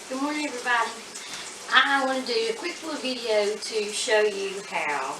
Good morning, everybody. I want to do a quick little video to show you how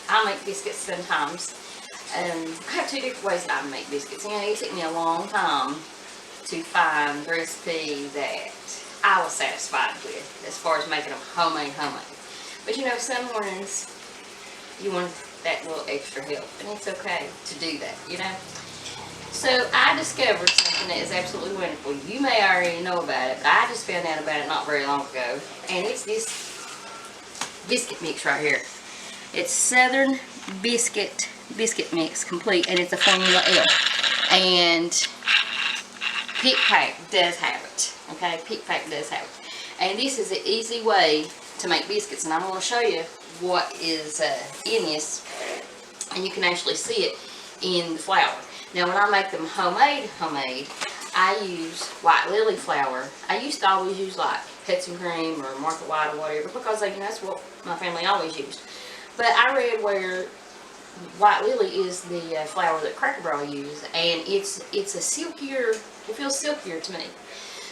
I make biscuits sometimes. I have two different ways that I make biscuits. It took me a long time to find the recipe that I was satisfied with as far as making them homemade. But some mornings you want that little extra help, and it's okay to do that. So I discovered something that is absolutely wonderful. You may already know about it, but I just found out about it not very long ago. And it's this biscuit mix right here. It's Southern Biscuit Mix Complete, and it's a Formula L. And Pick Pack does have it. Okay, Pick Pack does have it. And this is an easy way to make biscuits, and I'm going to show you what is in this, and you can actually see it in the flour. Now, when I make them homemade, I use white lily flour. I used to always use like Hudson cream or Martha White or whatever, because that's what my family always used. But I read where white lily is the flour that Cracker Barrel use, and it's a silkier. It feels silkier to me.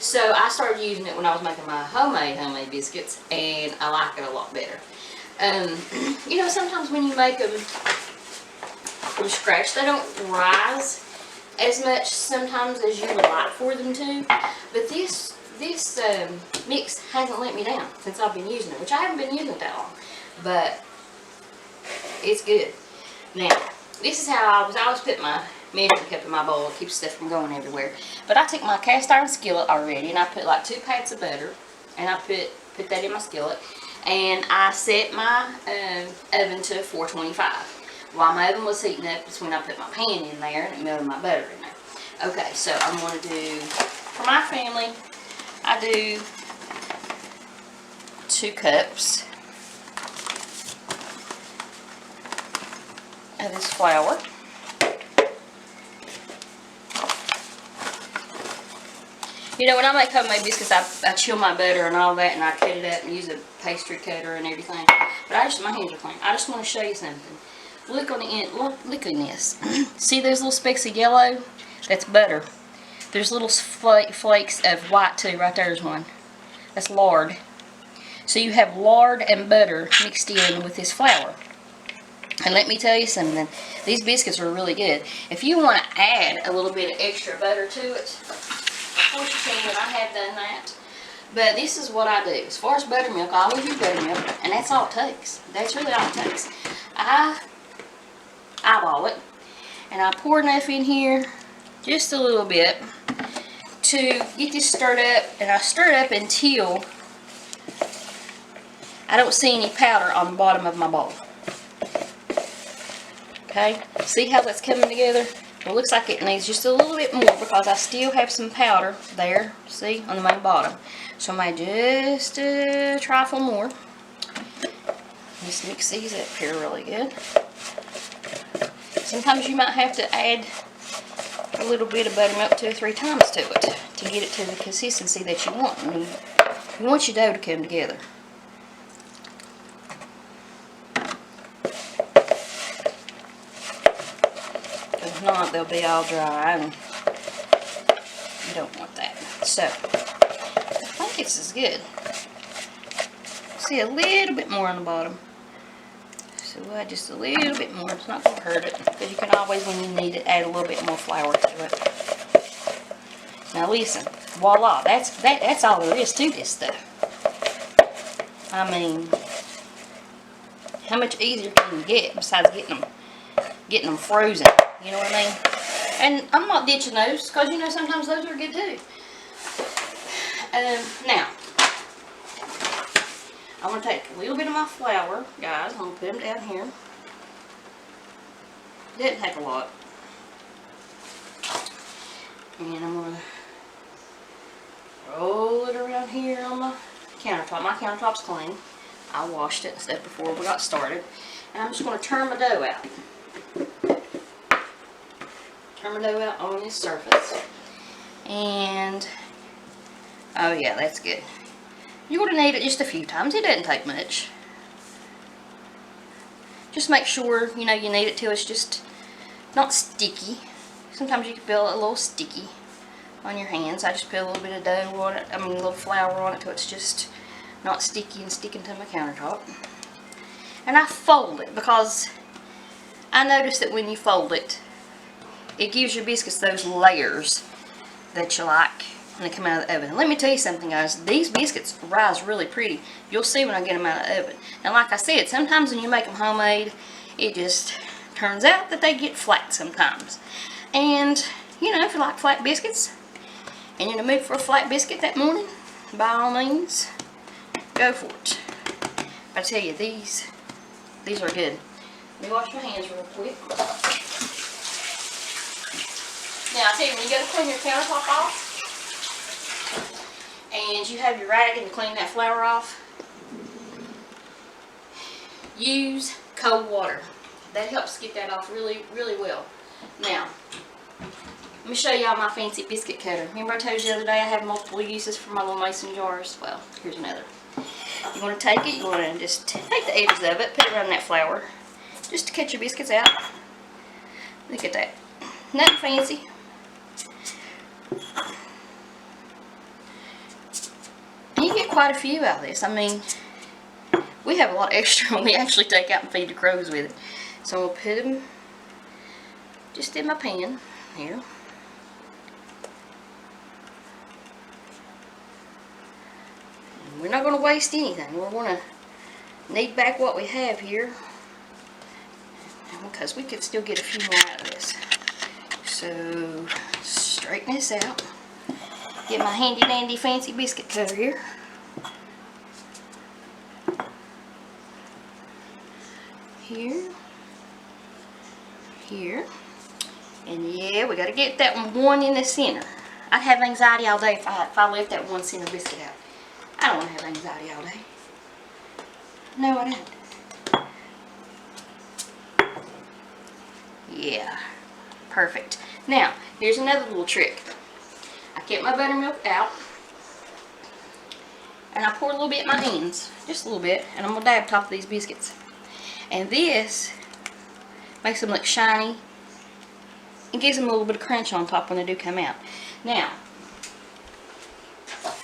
So I started using it when I was making my homemade biscuits, and I like it a lot better. Sometimes when you make them from scratch, they don't rise as much sometimes as you would like for them to. But this mix hasn't let me down since I've been using it, which I haven't been using it that long, but it's good. Now, this is how I always put my measuring cup in my bowl. It keeps stuff from going everywhere. But I took my cast iron skillet already, and I put like 2 pats of butter, and I put that in my skillet, and I set my oven to 425. While my oven was heating up, is when I put my pan in there and melted my butter in there. Okay, so I'm going to do, for my family, I do 2 cups of this flour. When I make homemade biscuits, I chill my butter and all that, and I cut it up and use a pastry cutter and everything. But my hands are clean. I just want to show you something. Look on the end. Look on this. See those little specks of yellow? That's butter. There's little flakes of white too. Right there's one. That's lard. So you have lard and butter mixed in with this flour. And let me tell you something. These biscuits are really good. If you want to add a little bit of extra butter to it, of course you can, and I have done that. But this is what I do. As far as buttermilk, I always use buttermilk, and that's all it takes. That's really all it takes. I eyeball it, and I pour enough in here, just a little bit, to get this stirred up, and I stir it up until I don't see any powder on the bottom of my bowl. Okay, see how that's coming together? Well, it looks like it needs just a little bit more because I still have some powder there, see, on the main bottom. So I might just a trifle more. Just mix these up here really good. Sometimes you might have to add a little bit of buttermilk 2 or 3 times to it to get it to the consistency that you want. And you want your dough to come together. If not, they'll be all dry, and you don't want that. So, I think this is good. See, a little bit more on the bottom. So just a little bit more. It's not going to hurt it, because you can always, when you need it, add a little bit more flour to it. Now listen, voila, that's all there is to this stuff. I mean, how much easier can you get besides getting them frozen? You know what I mean? And I'm not ditching those, because sometimes those are good too. Now, I'm going to take a little bit of my flour, guys. I'm going to put them down here. Didn't take a lot. And I'm going to roll it around here on my countertop. My countertop's clean. I washed it and stuff before we got started. And I'm just going to turn my dough out. Turn my dough out on this surface. And, oh yeah, that's good. You're going to knead it just a few times. It doesn't take much. Just make sure, you knead it till it's just not sticky. Sometimes you can feel it a little sticky on your hands. I just put a little bit of dough on it, a little flour on it till it's just not sticky and sticking to my countertop. And I fold it because I noticed that when you fold it, it gives your biscuits those layers that you like when they come out of the oven. And let me tell you something, guys. These biscuits rise really pretty. You'll see when I get them out of the oven. And like I said, sometimes when you make them homemade, it just turns out that they get flat sometimes. And, you know, if you like flat biscuits, and you're in the mood for a flat biscuit that morning, by all means, go for it. I tell you, these are good. Let me wash my hands real quick. Now, I tell you, when you go to clean your countertop off, and you have your rag and you clean that flour off, use cold water. That helps get that off really, really well. Now, let me show y'all my fancy biscuit cutter. Remember I told you the other day I have multiple uses for my little mason jars? Well, here's another. You want to take it, you want to just take the edges of it, put it around that flour, just to cut your biscuits out. Look at that. Nothing fancy. And you get quite a few out of this. I mean, we have a lot extra when we actually take out and feed the crows with it. So we'll put them just in my pan here. And we're not going to waste anything. We're going to knead back what we have here, because we could still get a few more out of this. So straighten this out. Get my handy dandy fancy biscuit cutter here. Here. Here. And yeah, we got to get that one in the center. I'd have anxiety all day if I left that one center biscuit out. I don't want to have anxiety all day. No, I don't. Yeah. Perfect. Now, here's another little trick. I get my buttermilk out, and I pour a little bit in my hands, just a little bit, and I'm going to dab top of these biscuits. And this makes them look shiny and gives them a little bit of crunch on top when they do come out. Now,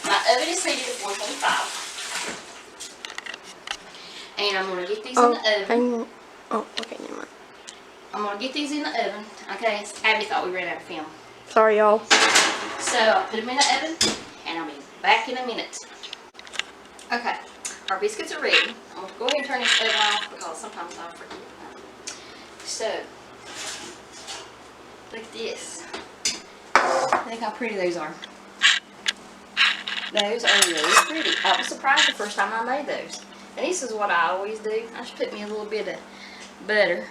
my oven is heated at 425, and I'm going to get these in the oven. Okay, never mind. I'm going to get these in the oven. Okay, Abby thought we ran out of film. Sorry, y'all. So, I'll put them in the oven, and I'll be back in a minute. Okay, our biscuits are ready. I'm going to go ahead and turn this oven off because sometimes I forget. So, look at this. Look how pretty those are. Those are really pretty. I was surprised the first time I made those. And this is what I always do. I just put me a little bit of butter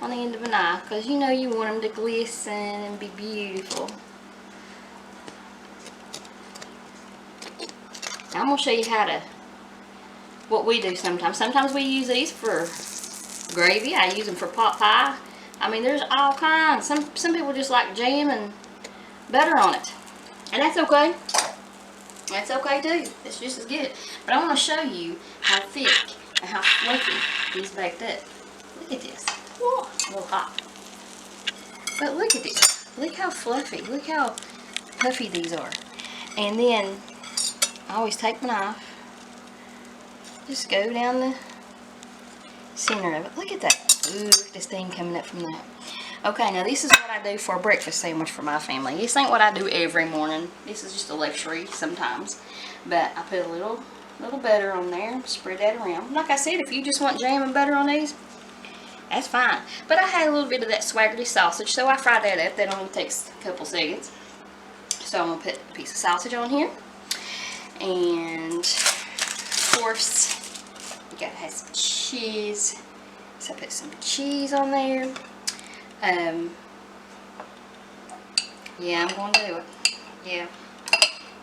on the end of a knife, because you know you want them to glisten and be beautiful. Now I'm going to show you what we do sometimes. Sometimes we use these for gravy. I use them for pot pie. I mean, there's all kinds. Some people just like jam and butter on it. And that's okay. That's okay too. It's just as good. But I want to show you how thick and how fluffy these baked up. Look at this. Whoa, a little hot. But look at this. Look how fluffy. Look how puffy these are. And then I always take my knife. Just go down the center of it. Look at that. Ooh, look at this thing coming up from that. Okay, now this is what I do for a breakfast sandwich for my family. This ain't what I do every morning. This is just a luxury sometimes. But I put a little butter on there. Spread that around. Like I said, if you just want jam and butter on these, that's fine. But I had a little bit of that Swaggerty sausage, so I fried that up. That only takes a couple seconds. So I'm going to put a piece of sausage on here. And, of course, you got to have some cheese. So I put some cheese on there. Yeah, I'm going to do it. Yeah.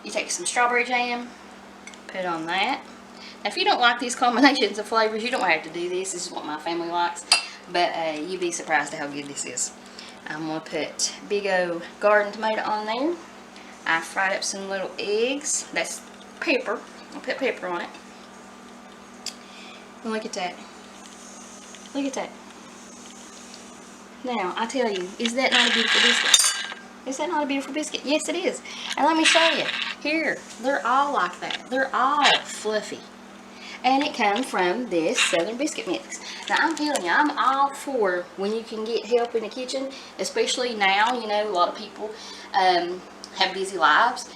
You take some strawberry jam, put on that. Now, if you don't like these combinations of flavors, you don't have to do this. This is what my family likes. But you'd be surprised at how good this is. I'm going to put big old garden tomato on there. I fried up some little eggs. That's pepper. I'll put pepper on it. And look at that. Look at that. Now, I tell you, is that not a beautiful biscuit? Is that not a beautiful biscuit? Yes, it is. And let me show you. Here, they're all like that. They're all fluffy. And it comes from this Southern Biscuit mix. Now, I'm telling you, I'm all for when you can get help in the kitchen, especially now. You know, a lot of people have busy lives.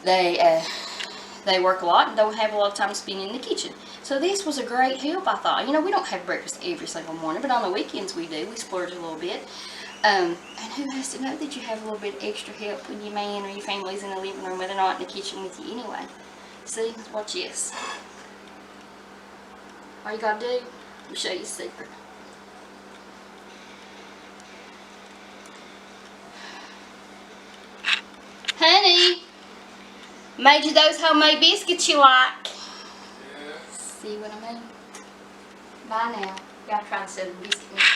They work a lot and don't have a lot of time spending in the kitchen. So this was a great help, I thought. You know, we don't have breakfast every single morning, but on the weekends we do. We splurge a little bit. And who has to know that you have a little bit of extra help when your man or your family's in the living room, but they're not in the kitchen with you anyway. See, watch this. All you gotta do, let me show you a secret. Honey, made you those homemade biscuits you like. Yeah. See what I mean? Bye now. Gotta try the Southern Biscuit mix.